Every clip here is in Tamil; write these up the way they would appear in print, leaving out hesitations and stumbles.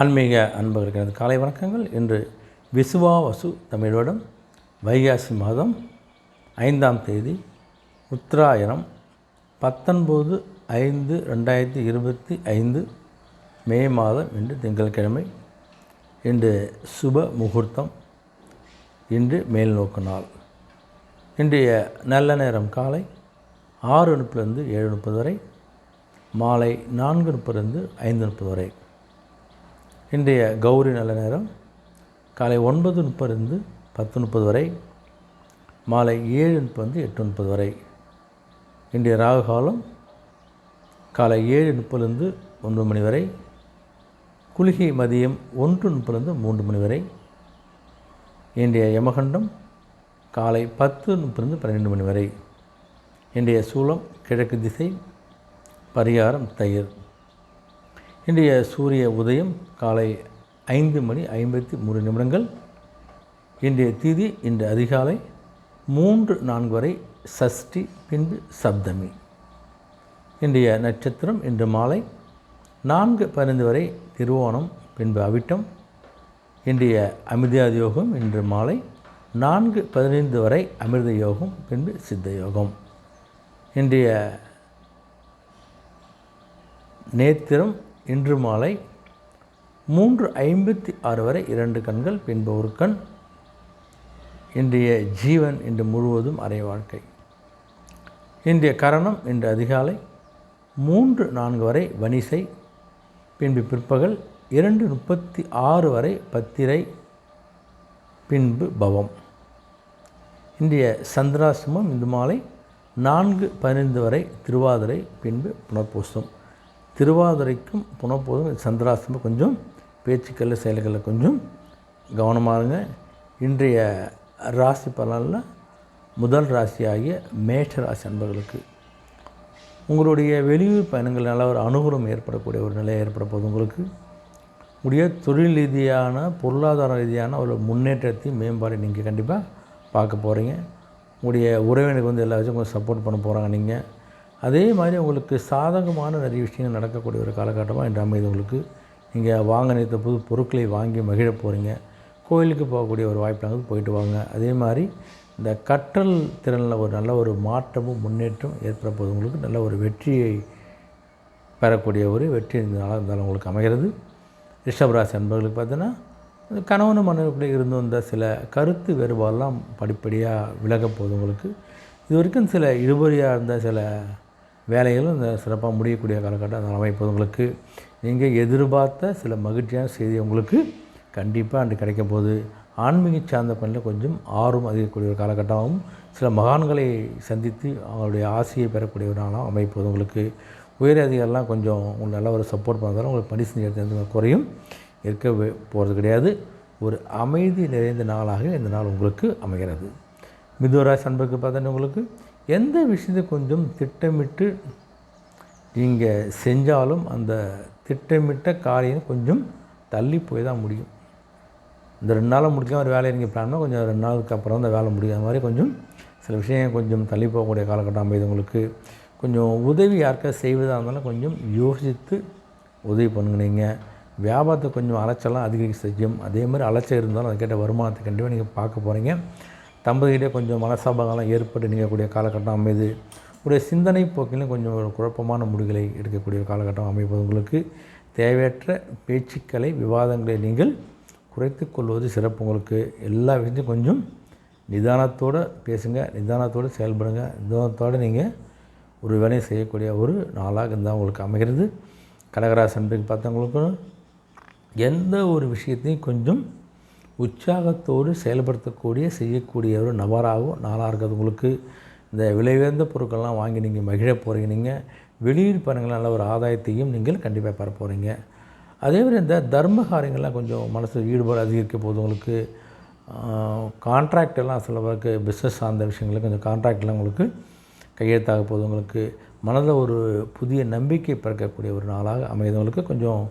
ஆன்மீக அன்பர்களுக்கு எனது காலை வணக்கங்கள். இன்று விசுவாவசு தமிழ் வருடம் வைகாசி மாதம் 5ஆம் தேதி உத்தராயணம் 19/5/2025 மே மாதம் இன்று திங்கட்கிழமை. இன்று சுப முகூர்த்தம். இன்று மேல்நோக்கு நாள். இன்றைய நல்ல நேரம் காலை 6:30 7:30 வரை, மாலை 4:30 5:30 வரை. இன்றைய கௌரி நல்ல நேரம் காலை 9:30 10:30 வரை, மாலை 7:30 8:30 வரை. இன்றைய ராகு காலம் காலை 7:30 9 மணி வரை, குளிகை மதியம் 1:30 3 மணி வரை. இன்றைய யமகண்டம் காலை 10:30 12 மணி வரை. இன்றைய சூலம் கிழக்கு திசை. பரிகாரம் தயிர். இன்றைய சூரிய உதயம் காலை 5:53. இன்றைய திதி இன்று அதிகாலை 3-4 வரை சஷ்டி, பின்பு சப்தமி. இன்றைய நட்சத்திரம் இன்று மாலை 4:15 வரை திருவோணம், பின்பு அவிட்டம். இன்றைய அமிர்தாதி யோகம் இன்று மாலை 4:15 வரை அமிர்த யோகம், பின்பு சித்த யோகம். இன்றைய நேத்திரம் இன்று மாலை 3:56 வரை 2 கண்கள், பின்பு 1 கண். இன்றைய ஜீவன் இன்று முழுவதும் அரை வாழ்க்கை. இன்றைய கரணம் இன்று அதிகாலை 3-4 வரை வனிசை, பின்பு பிற்பகல் 2:36 வரை பத்திரை, பின்பு பவம். இன்றைய சந்திராசிரமம் இன்று மாலை 4:15 வரை திருவாதிரை, பின்பு புனர்பூசம். திருவாதிரைக்கும் புனர்பூசம் சந்திராசிரமம் கொஞ்சம் பேச்சுக்களில் செயல்களில் கொஞ்சம் கவனமாக இருங்க. இன்றைய ராசி பலனில் முதல் ராசியாகிய மேஷ ராசி அன்பர்களுக்கு உங்களுடைய வெளியூர் பயணங்கள் நல்ல ஒரு அனுகூலம் ஏற்படக்கூடிய ஒரு நிலை ஏற்பட போகுது. உங்களுக்கு உடைய தொழில் ரீதியான பொருளாதார ரீதியான ஒரு முன்னேற்றத்தையும் மேம்பாடு நீங்கள் கண்டிப்பாக பார்க்க போகிறீங்க. உங்களுடைய உறவினருக்கு எல்லா விஷயம் கொஞ்சம் சப்போர்ட் பண்ண போகிறாங்க. நீங்கள் அதே மாதிரி உங்களுக்கு சாதகமான நிறைய விஷயங்கள் நடக்கக்கூடிய ஒரு காலகட்டமாக இன்று அமைது. உங்களுக்கு நீங்கள் வாங்க நினைத்த புது பொருட்களை வாங்கி மகிழ போகிறீங்க. கோயிலுக்கு போகக்கூடிய ஒரு வாய்ப்பு போயிட்டு வாங்க. அதே மாதிரி இந்த கற்றல் திறனில் ஒரு நல்ல ஒரு மாற்றமும் முன்னேற்றம் ஏற்பட போது. உங்களுக்கு நல்ல ஒரு வெற்றியை பெறக்கூடிய ஒரு வெற்றி நாளாக இருந்தாலும் உங்களுக்கு அமைகிறது. ரிஷபராசி அன்பர்களுக்கு பார்த்தீங்கன்னா கணவனும் மனைவிக்குள்ளே இருந்து வந்த சில கருத்து வேறுபாடெல்லாம் படிப்படியாக விலக போகுது. உங்களுக்கு இது வரைக்கும் சில இழுபறியாக இருந்த சில வேலைகளும் இந்த சிறப்பாக முடியக்கூடிய காலகட்டம் அந்த அமைப்பது. உங்களுக்கு நீங்கள் எதிர்பார்த்த சில மகிழ்ச்சியான செய்தி உங்களுக்கு கண்டிப்பாக அன்று கிடைக்க போகுது. ஆன்மீக சார்ந்த பணியில் கொஞ்சம் ஆர்வம் அதிகக்கூடிய ஒரு காலகட்டமாகவும் சில மகான்களை சந்தித்து அவங்களுடைய ஆசையை பெறக்கூடிய ஒரு நாளாக அமைப்பது. உங்களுக்கு உயர் அதிகாரிலாம் கொஞ்சம் உங்களுக்கு நல்ல ஒரு சப்போர்ட் பண்ணுறதால உங்களுக்கு பணி செஞ்சு குறையும் இருக்க போகிறது கிடையாது. ஒரு அமைதி நிறைந்த நாளாக இந்த நாள் உங்களுக்கு அமைகிறது. மிதுனராசி அன்பருக்கு பார்த்தீங்கன்னா உங்களுக்கு எந்த விஷயத்தை கொஞ்சம் திட்டமிட்டு நீங்கள் செஞ்சாலும் அந்த திட்டமிட்ட காரியம் கொஞ்சம் தள்ளி போய் தான் முடியும். இந்த 2 நாளில் முடிக்காம ஒரு வேலையை நீங்கள் பிளான் பண்ணால் கொஞ்சம் 2 நாளுக்கு அப்புறம் அந்த வேலை முடியாத மாதிரி கொஞ்சம் சில விஷயம் கொஞ்சம் தள்ளி போகக்கூடிய காலகட்டம் அமைது. உங்களுக்கு கொஞ்சம் உதவி யாருக்காவது செய்வதாக இருந்தாலும் கொஞ்சம் யோசித்து உதவி பண்ணுங்க. நீங்கள் வியாபாரத்தை கொஞ்சம் அலைச்சலாம் அதிகரிக்க செய்யும். அதே மாதிரி அலைச்சல் இருந்தாலும் அதுக்கேற்ற வருமானத்தை கண்டிப்பாக நீங்கள் பார்க்க போகிறீங்க. தம்பதியிலே கொஞ்சம் மனசாபங்கள்லாம் ஏற்பட்டு நீங்கக்கூடிய காலகட்டம் அமைது. உடைய சிந்தனை போக்கிலும் கொஞ்சம் ஒரு குழப்பமான முடிவுகளை எடுக்கக்கூடிய காலகட்டம் அமைப்பது. உங்களுக்கு தேவையற்ற பேச்சுக்களை விவாதங்களை நீங்கள் குறைத்து கொள்வது சிறப்பு. உங்களுக்கு எல்லா விஷயத்தையும் கொஞ்சம் நிதானத்தோடு பேசுங்க, நிதானத்தோடு செயல்படுங்க. நிதானத்தோடு நீங்கள் ஒரு வேலையை செய்யக்கூடிய ஒரு நாளாக இருந்தால் உங்களுக்கு அமைகிறது. கடகராசி அன்பருக்கு பார்த்தவங்களுக்கு எந்த ஒரு விஷயத்தையும் கொஞ்சம் உற்சாகத்தோடு செயல்படுத்தக்கூடிய செய்யக்கூடிய ஒரு நபராகவும் நாளாக இருக்கிறது. உங்களுக்கு இந்த விலை உயர்ந்த பொருட்கள்லாம் வாங்கி நீங்கள் மகிழ போகிறீங்க. நீங்கள் வெளியூர் பயணங்கள் நல்ல ஒரு ஆதாயத்தையும் நீங்கள் கண்டிப்பாக பெற போகிறீங்க. அதேமாதிரி இந்த தர்ம காரியங்கள்லாம் கொஞ்சம் மனசில் ஈடுபாடு அதிகரிக்க போது. உங்களுக்கு கான்ட்ராக்டெல்லாம் சில பேருக்கு பிஸ்னஸ் சார்ந்த விஷயங்களுக்கு கொஞ்சம் கான்ட்ராக்டெலாம் உங்களுக்கு கையெழுத்தாக போது. உங்களுக்கு மனதில் ஒரு புதிய நம்பிக்கை பிறக்கக்கூடிய ஒரு நாளாக அமைதவங்களுக்கு கொஞ்சம்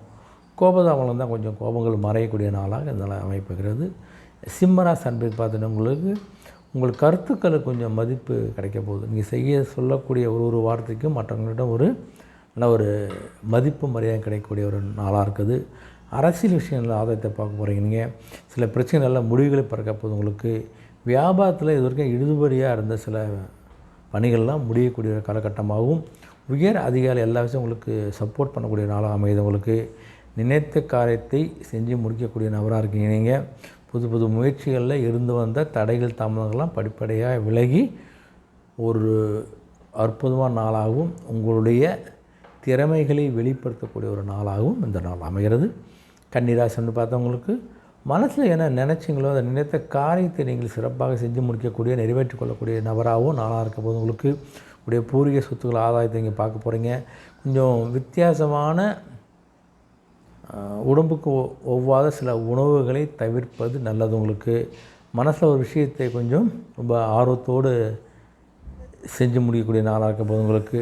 கோபதாபங்கள் தான் கொஞ்சம் கோபங்கள் மறையக்கூடிய நாளாக இந்த நாள் அமைப்புகிறது. சிம்மராசி அன்பருக்கு பார்த்தீங்கன்னா உங்களுக்கு உங்கள் கருத்துக்களுக்கு கொஞ்சம் மதிப்பு கிடைக்க போகுது. நீங்கள் செய்ய சொல்லக்கூடிய ஒரு வார்த்தைக்கும் மற்றவங்களிடம் ஒரு நல்ல ஒரு மதிப்பு மரியாதை கிடைக்கக்கூடிய ஒரு நாளாக இருக்குது. அரசியல் விஷயங்களில் ஆதாயத்தை பார்க்க போகிறீங்க. நீங்கள் சில பிரச்சனைகளில் முடிவுகளை பிறக்க போது உங்களுக்கு. வியாபாரத்தில் இது வரைக்கும் இழுபறியாக இருந்த சில பணிகள்லாம் முடியக்கூடிய ஒரு காலகட்டமாகவும், உயர் அதிகாரி எல்லா விஷயம் உங்களுக்கு சப்போர்ட் பண்ணக்கூடிய நாளாக அமையுது. உங்களுக்கு நினைத்த காரியத்தை செஞ்சு முடிக்கக்கூடிய நபராக இருக்கீங்க. நீங்கள் புது புது முயற்சிகளில் இருந்து வந்த தடைகள் தாமதங்கள்லாம் படிப்படியாக விலகி ஒரு அற்புதமான நாளாகவும், உங்களுடைய திறமைகளை வெளிப்படுத்தக்கூடிய ஒரு நாளாகவும் இந்த நாள் அமைகிறது. கன்னிராசின்னு பார்த்தவங்களுக்கு மனசில் என்ன நினச்சிங்களோ அதை நினைத்த காரியத்தை நீங்கள் சிறப்பாக செஞ்சு முடிக்கக்கூடிய, நிறைவேற்றிக் கொள்ளக்கூடிய நபராகவும் நாளாக இருக்க போது உங்களுக்கு உடைய பூர்வீக சொத்துக்கள் ஆதாயத்தை இங்கே பார்க்க போகிறீங்க. கொஞ்சம் வித்தியாசமான உடம்புக்கு ஒவ்வாத சில உணவுகளை தவிர்ப்பது நல்லது. உங்களுக்கு மனசில் ஒரு விஷயத்தை கொஞ்சம் ரொம்ப ஆர்வத்தோடு செஞ்சு முடிக்கக்கூடிய நாளாக இருக்க போது உங்களுக்கு.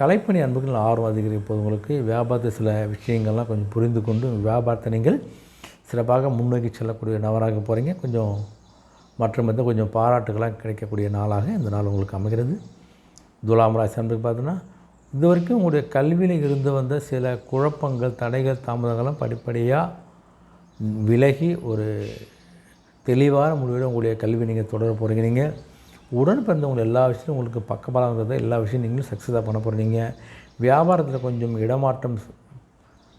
கலைப்பணி அன்புகள் ஆர்வம் அதிகரிக்க போது உங்களுக்கு. வியாபாரத்தை சில விஷயங்கள்லாம் கொஞ்சம் புரிந்து கொண்டு வியாபாரத்தை நீங்கள் சிறப்பாக முன்னோக்கி செல்லக்கூடிய நபராக போகிறீங்க. கொஞ்சம் மற்ற கொஞ்சம் பாராட்டுகளாக கிடைக்கக்கூடிய நாளாக இந்த நாள் உங்களுக்கு அமைகிறது. துலாம் ராசி அன்புக்கு பார்த்தோன்னா இது வரைக்கும் உங்களுடைய கல்வியில் இருந்து வந்த சில குழப்பங்கள், தடைகள், தாமதங்கள்லாம் படிப்படியாக விலகி ஒரு தெளிவான முடிவோடு உங்களுடைய கல்வி நீங்கள் தொடர போகிறீங்க. நீங்கள் உடன் பிறந்தவங்க எல்லா விஷயத்தையும் உங்களுக்கு பக்கபலம் இருக்கிறத எல்லா விஷயம் நீங்களும் சக்ஸஸாக பண்ண போகிறீங்க. வியாபாரத்தில் கொஞ்சம் இடமாற்றம்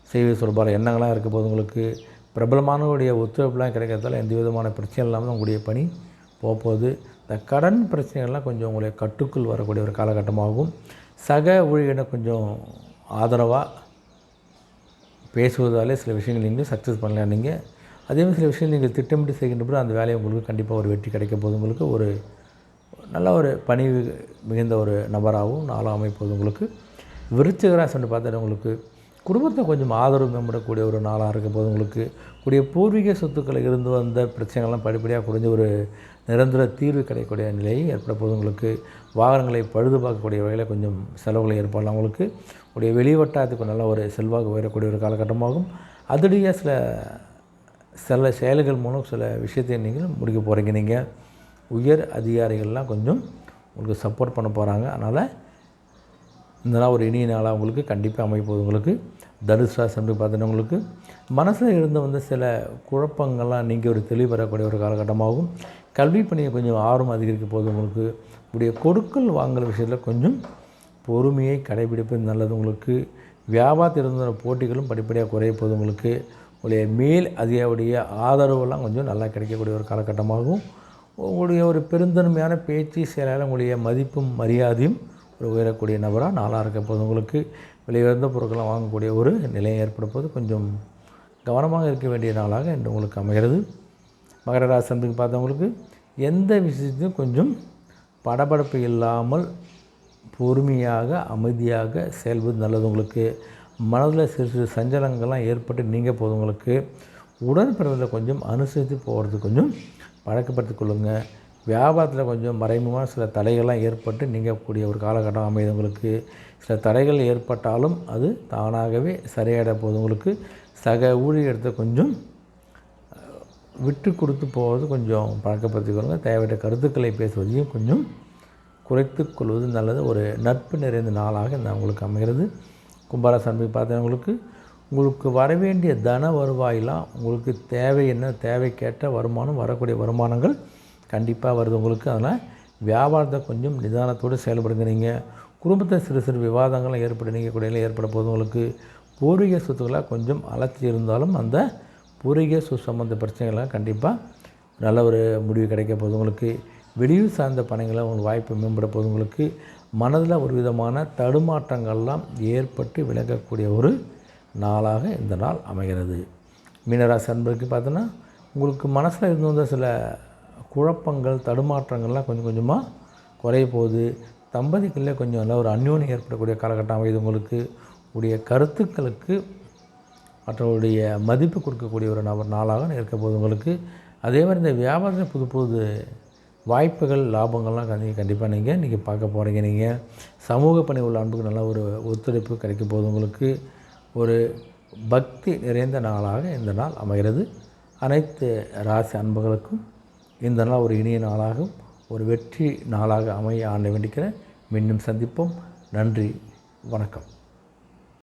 செய்வது சொல்கிற எண்ணங்களாக இருக்க போது உங்களுக்கு. பிரபலமானவருடைய ஒத்துழைப்புலாம் கிடைக்கிறதால எந்த விதமான பிரச்சனை இல்லாமல் உங்களுடைய பணி போகுது. இந்த கடன் பிரச்சனைகள்லாம் கொஞ்சம் உங்களுடைய கட்டுக்குள் வரக்கூடிய ஒரு காலகட்டமாகும். சக ஊழியர்களை கொஞ்சம் ஆதரவாக பேசுவதாலே சில விஷயங்கள் நீங்கள் சக்ஸஸ் பண்ணலாம். நீங்கள் அதேமாதிரி சில விஷயங்கள் நீங்கள் திட்டமிட்டு செய்கின்ற போது அந்த வேலையை உங்களுக்கு கண்டிப்பாக ஒரு வெற்றி கிடைக்க போது உங்களுக்கு. ஒரு நல்ல ஒரு பணிவு மிகுந்த ஒரு நபராகவும் நாளாக அமைப்போது உங்களுக்கு. விருச்சிக ராசின்னு பார்த்துட்டு உங்களுக்கு குடும்பத்தை கொஞ்சம் ஆதரவு மேம்படக்கூடிய ஒரு நாளாக இருக்க போது உங்களுக்கு. கூடிய பூர்வீக சொத்துக்களை இருந்து வந்த பிரச்சனைகள்லாம் படிப்படியாக குறைஞ்ச ஒரு நிரந்தர தீர்வு கிடைக்கக்கூடிய நிலையை ஏற்பட போது உங்களுக்கு. வாகனங்களை பழுது பார்க்கக்கூடிய வகையில் கொஞ்சம் செலவுகளை ஏற்படலாம் உங்களுக்கு. உடைய வெளிவட்டாரத்துக்கு நல்ல ஒரு செல்வாக்கு உயரக்கூடிய ஒரு காலகட்டமாகும். அதிலேயே சில செயல்கள் மூலம் சில விஷயத்தை நீங்கள் முடிக்க போகிறீங்க. நீங்கள் உயர் அதிகாரிகள்லாம் கொஞ்சம் உங்களுக்கு சப்போர்ட் பண்ண போகிறாங்க. அதனால் இந்த நாள் ஒரு இனிய நாளாக உங்களுக்கு கண்டிப்பாக அமைப்போது உங்களுக்கு. தனுசு ராசி பார்த்தீங்கன்னா உங்களுக்கு மனசில் இருந்து வந்து சில குழப்பங்கள்லாம் நீங்கள் ஒரு தெளிவு பெறக்கூடிய ஒரு காலகட்டமாகும். கல்வி பணியை கொஞ்சம் ஆர்வம் அதிகரிக்க போது உங்களுக்கு. உடைய கொடுக்கல் வாங்கல் விஷயத்தில் கொஞ்சம் பொறுமையை கடைபிடிப்பது நல்லது உங்களுக்கு. வியாபாரத்தில் இருந்த போட்டிகளும் படிப்படியாக குறைய போது உங்களுக்கு. உங்களுடைய மேல் அதிகாரியுடைய ஆதரவுலாம் கொஞ்சம் நல்லா கிடைக்கக்கூடிய ஒரு காலகட்டமாகும். உங்களுடைய ஒரு பெருந்தன்மையான பேச்சு செயலால் உங்களுடைய மதிப்பும் மரியாதையும் ஒரு உயரக்கூடிய நபராக நாளாக இருக்க போது உங்களுக்கு. விலையுயர்ந்த பொருட்கள்லாம் வாங்கக்கூடிய ஒரு நிலையை ஏற்பட போது கொஞ்சம் கவனமாக இருக்க வேண்டிய நாளாக இன்று உங்களுக்கு அமைகிறது. மகர ராசி அன்புக்கு பார்த்தவங்களுக்கு எந்த விஷயத்தையும் கொஞ்சம் படபடப்பு இல்லாமல் பொறுமையாக அமைதியாக செயல்பது நல்லது உங்களுக்கு. மனதில் சிறு சிறு சஞ்சலங்கள்லாம் ஏற்பட்டு நீங்கள் போது உங்களுக்கு. உடன் பிறந்ததில் கொஞ்சம் அனுசரித்து போகிறது கொஞ்சம் பழக்கப்படுத்திக் கொள்ளுங்கள். வியாபாரத்தில் கொஞ்சம் மறைமுகமான சில தடைகள்லாம் ஏற்பட்டு நீங்கக்கூடிய ஒரு காலகட்டம் அமைது உங்களுக்கு. சில தடைகள் ஏற்பட்டாலும் அது தானாகவே சரியாயிட போது உங்களுக்கு. சக ஊழியர்கிட்ட கொஞ்சம் விட்டு கொடுத்து போவது கொஞ்சம் பழக்கப்படுத்திக்கொள்ளுங்க. தேவையான கருத்துக்களை பேசுவதையும் கொஞ்சம் குறைத்து கொள்வது நல்லது. ஒரு நட்பு நிறைந்த நாளாக இந்த உங்களுக்கு அமைகிறது. கும்பராசி அன்பை பார்த்தவங்களுக்கு உங்களுக்கு வரவேண்டிய தன வருவாயெல்லாம் உங்களுக்கு தேவை என்ன தேவைக்கேற்ற வருமானம் வரக்கூடிய வருமானங்கள் கண்டிப்பாக வருது உங்களுக்கு. அதனால் வியாபாரத்தை கொஞ்சம் நிதானத்தோடு செயல்படுங்க. நீங்கள் குடும்பத்தை சிறு சிறு விவாதங்கள்லாம் நீங்கக்கூடிய ஏற்பட போது உங்களுக்கு. பூர்வீக சொத்துக்களாக கொஞ்சம் அலட்சி இருந்தாலும் அந்த பூர்வீக சொத்து சம்பந்த பிரச்சனைகள்லாம் கண்டிப்பாக நல்ல ஒரு முடிவு கிடைக்க போது உங்களுக்கு. வெளியூர் சார்ந்த பணிகளை உங்களுக்கு வாய்ப்பு மேம்பட போது உங்களுக்கு. மனதில் ஒரு விதமான தடுமாற்றங்கள்லாம் ஏற்பட்டு விலகக்கூடிய ஒரு நாளாக இந்த நாள் அமைகிறது. மீனராசி அன்பருக்கு பார்த்தோன்னா உங்களுக்கு மனசில் இருந்து வந்த சில குழப்பங்கள் தடுமாற்றங்கள்லாம் கொஞ்சம் கொஞ்சமாக குறைய போகுது. தம்பதிகளில் கொஞ்சம் நல்ல ஒரு அந்யோன்யம் ஏற்படக்கூடிய காலகட்டம் அமைது உங்களுக்கு. உடைய கருத்துக்களுக்கு மற்றவருடைய மதிப்பு கொடுக்கக்கூடிய ஒரு நாளாக இருக்க போது உங்களுக்கு. அதே மாதிரி இந்த வியாபாரத்தில் புது புது வாய்ப்புகள் லாபங்கள்லாம் கண்டிப்பாக நீங்கள் பார்க்க போகிறீங்க. நீங்கள் சமூக பணி உள்ள அன்புக்கு நல்ல ஒரு ஒத்துழைப்பு கிடைக்க போது உங்களுக்கு. ஒரு பக்தி நிறைந்த நாளாக இந்த நாள் அமைகிறது. அனைத்து ராசி அன்புகளுக்கும் இந்த நாள் ஒரு இனிய நாளாகவும் ஒரு வெற்றி நாளாக அமைய ஆண்டை வேண்டிக்கிறேன். மீண்டும் சந்திப்போம். நன்றி, வணக்கம்.